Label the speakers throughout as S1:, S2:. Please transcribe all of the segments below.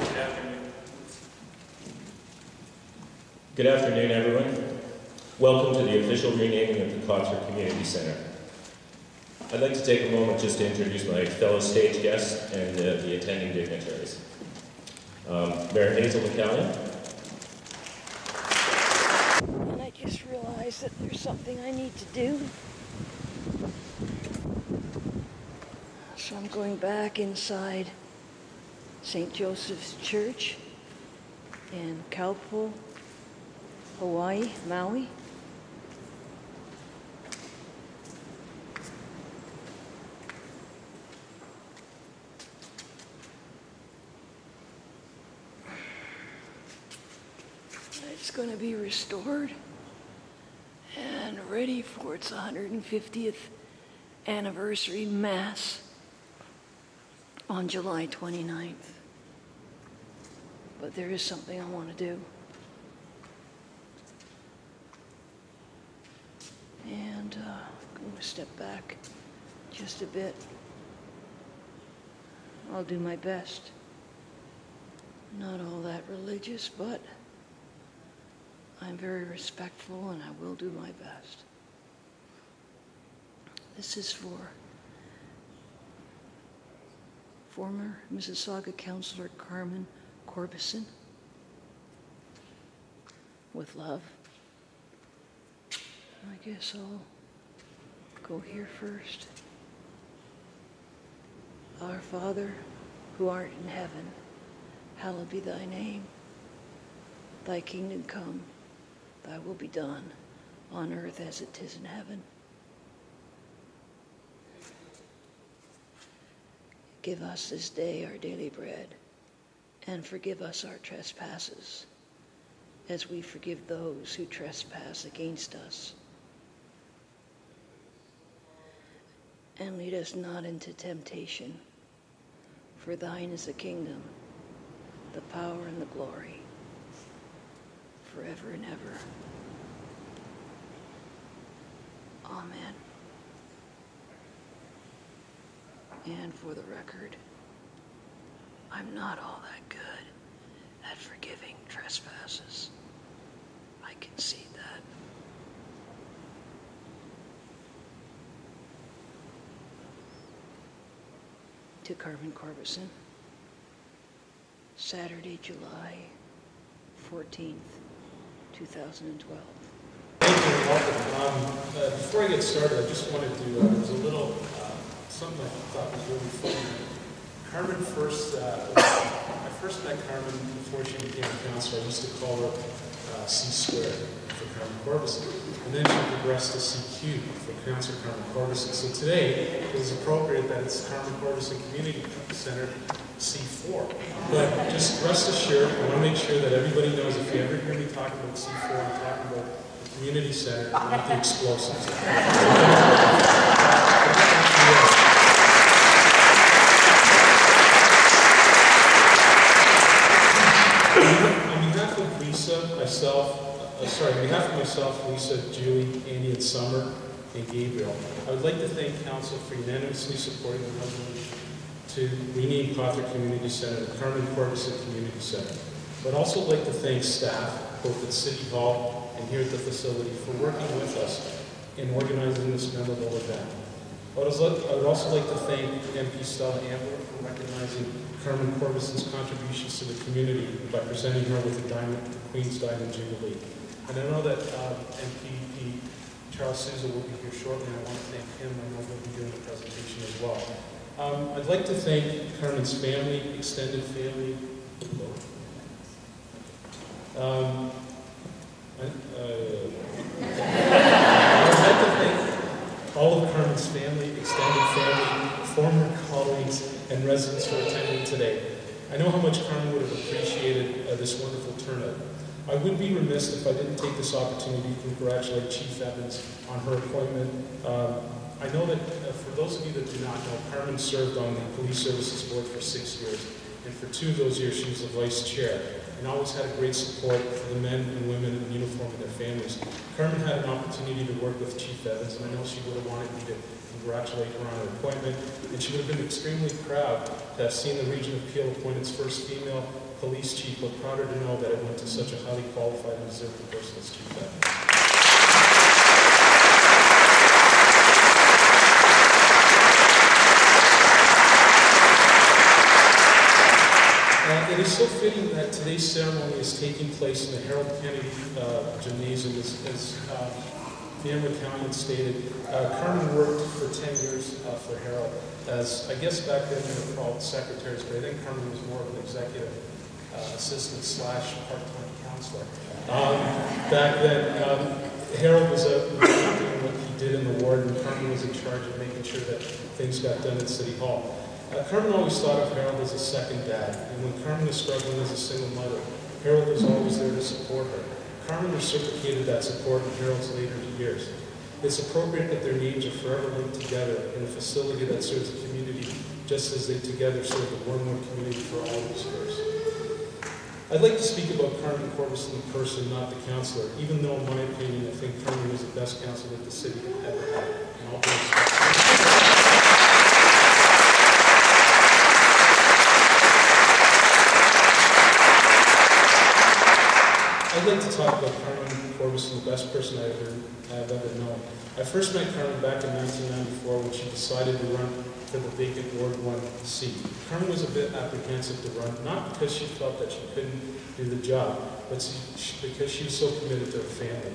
S1: Good afternoon.
S2: Good afternoon, everyone. Welcome to the official renaming of the Cawthra Community Centre. I'd like to take a moment just to introduce my fellow stage guests and the attending dignitaries. Mayor Hazel McCallion.
S3: And I just realized that there's something I need to do. So I'm going back inside St. Joseph's Church in Cawthra, Hawaii, Maui. It's going to be restored and ready for its 150th anniversary Mass on July 29th. But there is something I want to do. And I'm going to step back just a bit. I'll do my best. Not all that religious, but I'm very respectful and I will do my best. This is for former Mississauga Councillor Carmen Corbasson. With love. I guess I'll go here first. Our Father, who art in heaven, hallowed be thy name. Thy kingdom come, thy will be done, on earth as it is in heaven. Give us this day our daily bread, and forgive us our trespasses, as we forgive those who trespass against us. And lead us not into temptation, for thine is the kingdom, the power, and the glory, forever and ever. Amen. And for the record, I'm not all that good at forgiving trespasses. I concede that. To Carmen Corbasson, Saturday, July 14th, 2012.
S1: Thank you and welcome. Before I get started, I just wanted to, there's a little, something I thought was really funny. Carmen I first met Carmen before she became a councillor. I used to call her C-squared for Carmen Corbasson. And then she progressed to C-cubed for Councillor Carmen Corbasson. So today, it is appropriate that it's Carmen Corbasson Community Centre C4. But just rest assured, I want to make sure that everybody knows if you ever hear me talking about C4, I'm talking about the community centre, not the explosives. On behalf of myself, Lisa, Julie, Andy, and Summer, and Gabriel, I would like to thank Council for unanimously supporting the resolution to rename Cawthra Community Centre the Carmen Corbasson Community Centre. I would also like to thank staff, both at City Hall and here at the facility, for working with us in organizing this memorable event. I would also like to thank MP Stella Ambler for recognizing Carmen Corbasson's contributions to the community by presenting her with the Queen's Diamond Jubilee. And I know that MPP Charles Souza will be here shortly, and I want to thank him. I know he'll be doing the presentation as well. I'd like to thank Carmen's family, extended family. I'd like to thank all of Carmen's family, extended family, former colleagues, and residents who are attending today. I know how much Carmen would have appreciated this wonderful turnout. I would be remiss if I didn't take this opportunity to congratulate Chief Evans on her appointment. I know that for those of you that do not know, Carmen served on the Police Services Board for 6 years, and for 2 of those years she was the vice chair, and always had a great support for the men and women in uniform and their families. Carmen had an opportunity to work with Chief Evans, and I know she would have wanted me to congratulate her on her appointment, and she would have been extremely proud to have seen the region of Peel appoint its first female police chief, but prouder to know that it went to such a highly qualified and deserving person as Chief Evans. It is so fitting that today's ceremony is taking place in the Harold Kennedy Gymnasium, as Mayor McCowan stated. Carmen worked for 10 years for Harold as, I guess back then they were called secretaries, but I think Carmen was more of an executive assistant / part-time counselor. Back then, Harold was doing what he did in the ward, and Carmen was in charge of making sure that things got done at City Hall. Carmen always thought of Harold as a second dad, and when Carmen was struggling as a single mother, Harold was always there to support her. Carmen reciprocated that support in Harold's later years. It's appropriate that their names are forever linked together in a facility that serves the community just as they together serve the Wormwood community for all these years. I'd like to speak about Carmen Corbasson in person, not the councillor, even though in my opinion I think Carmen was the best councillor that the city had ever had. And all due respect. I'd like to talk about Carmen Corbasson, the best person I have ever known. I first met Carmen back in 1994 when she decided to run for the vacant Ward 1 seat. Carmen was a bit apprehensive to run, not because she felt that she couldn't do the job, but because she was so committed to her family.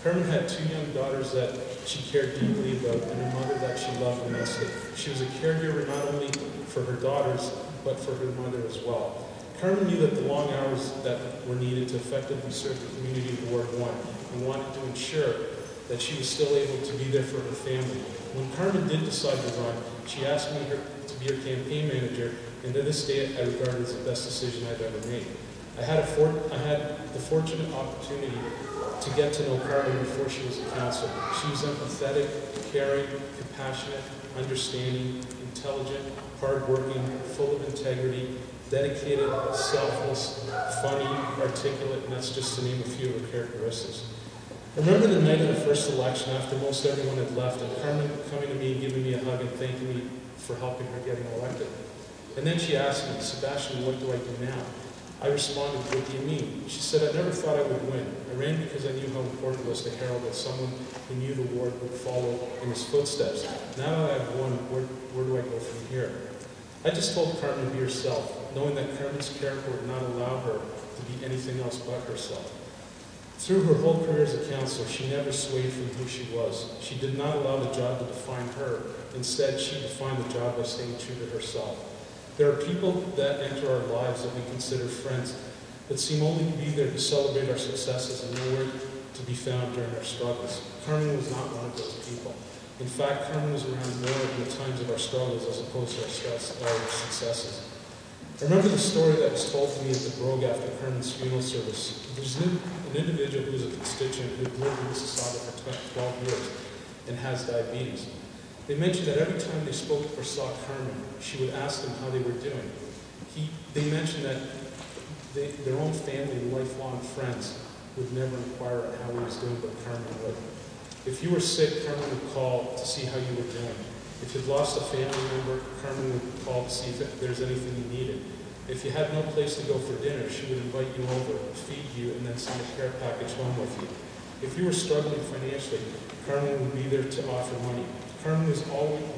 S1: Carmen had 2 young daughters that she cared deeply about and a mother that she loved immensely. She was a caregiver not only for her daughters, but for her mother as well. Carmen knew that the long hours that were needed to effectively serve the community of Ward 1 and wanted to ensure that she was still able to be there for her family. When Carmen did decide to run, she asked me to be her campaign manager, and to this day I regard it as the best decision I've ever made. I had the fortunate opportunity to get to know Carmen before she was a councillor. She was empathetic, caring, compassionate, understanding, intelligent, hardworking, full of integrity, dedicated, selfless, funny, articulate, and that's just to name a few of her characteristics. I remember the night of the first election after most everyone had left, and Carmen coming to me and giving me a hug and thanking me for helping her getting elected. And then she asked me, "Sebastian, what do I do now?" I responded, "What do you mean?" She said, "I never thought I would win. I ran because I knew how important it was to Harold that someone who knew the ward would follow in his footsteps. Now that I've won, where do I go from here?" I just told Carmen to be herself, knowing that Carmen's character would not allow her to be anything else but herself. Through her whole career as a councillor, she never swayed from who she was. She did not allow the job to define her. Instead, she defined the job by staying true to herself. There are people that enter our lives that we consider friends that seem only to be there to celebrate our successes and nowhere to be found during our struggles. Carmen was not one of those people. In fact, Carmen was around more in the times of our struggles as opposed to our successes. I remember the story that was told to me at the Brogue after Carmen's funeral service. There's an individual who was a constituent who had lived in Mississauga for 12 years and has diabetes. They mentioned that every time they spoke or saw Carmen, she would ask them how they were doing. They mentioned that their own family and lifelong friends would never inquire on how he was doing, but Carmen would. If you were sick, Carmen would call to see how you were doing. If you'd lost a family member, Carmen would call to see if there's anything you needed. If you had no place to go for dinner, she would invite you over, feed you, and then send a care package home with you. If you were struggling financially, Carmen would be there to offer money. Carmen would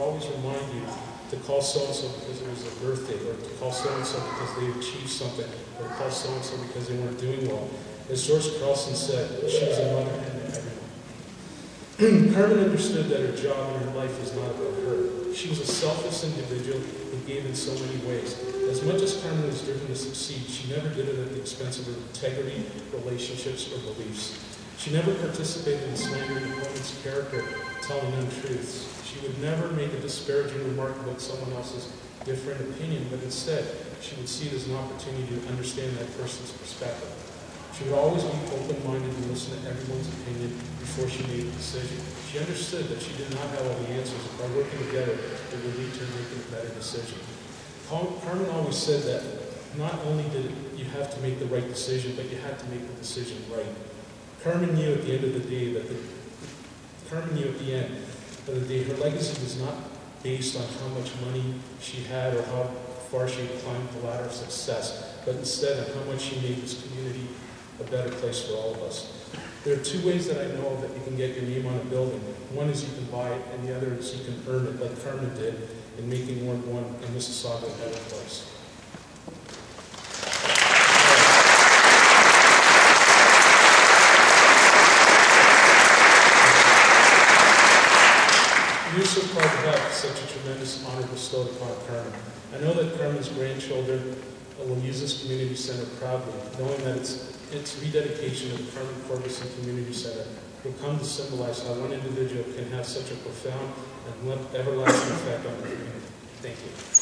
S1: always remind you to call so-and-so because it was their birthday, or to call so-and-so because they achieved something, or to call so-and-so because they weren't doing well. As George Carlson said, she was a mother hen to everyone. Carmen understood that her job and her life was not about her. She was a selfless individual who gave in so many ways. As much as Carmen was driven to succeed, she never did it at the expense of her integrity, relationships, or beliefs. She never participated in slandering opponent's character, telling untruths. She would never make a disparaging remark about someone else's different opinion, but instead, she would see it as an opportunity to understand that person's perspective. She would always be open-minded and listen to everyone's opinion before she made a decision. She understood that she did not have all the answers, but by working together, it would lead to her making a better decision. Carmen always said that not only did you have to make the right decision, but you had to make the decision right. Carmen knew at the end of the day that her legacy was not based on how much money she had or how far she had climbed the ladder of success, but instead on how much she made this community a better place for all of us. There are two ways that I know of that you can get your name on a building. One is you can buy it, and the other is you can earn it, like Carmen did in making Ward 1 and Mississauga a better place. We're so proud to have such a tremendous honor bestowed upon Carmen. I know that Carmen's grandchildren will use this community center proudly, knowing that its rededication of the Carmen Corbasson Community Center will come to symbolize how one individual can have such a profound and everlasting effect on the community. Thank you.